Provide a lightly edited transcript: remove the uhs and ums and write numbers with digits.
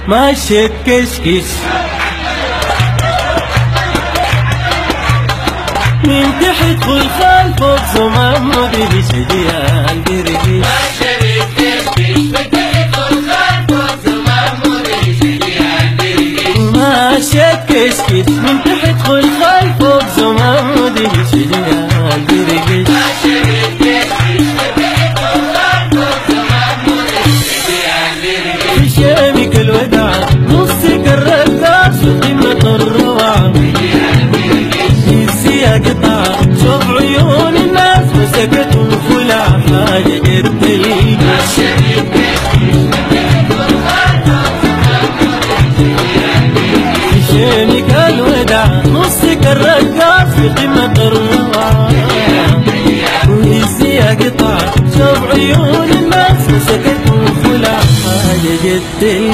ماشية كشكش من تحت والخال فوق زمام مدري شديان درجي ماشية كشكش من تحت والخال فوق زمام مدري شديان درجي ماشية كشكش من تحت والخال فوق زمام مدري شديان درجي شامك الوداع نصك الرقاص وقمة الروعة نسيها قطع شوف عيون الناس مسكت وفلع حاجة قدي شامك الوداع نصك الرقاص وقمة الروعة نسيها قطع شوف عيون الناس مسكت وفلع حاجة قدي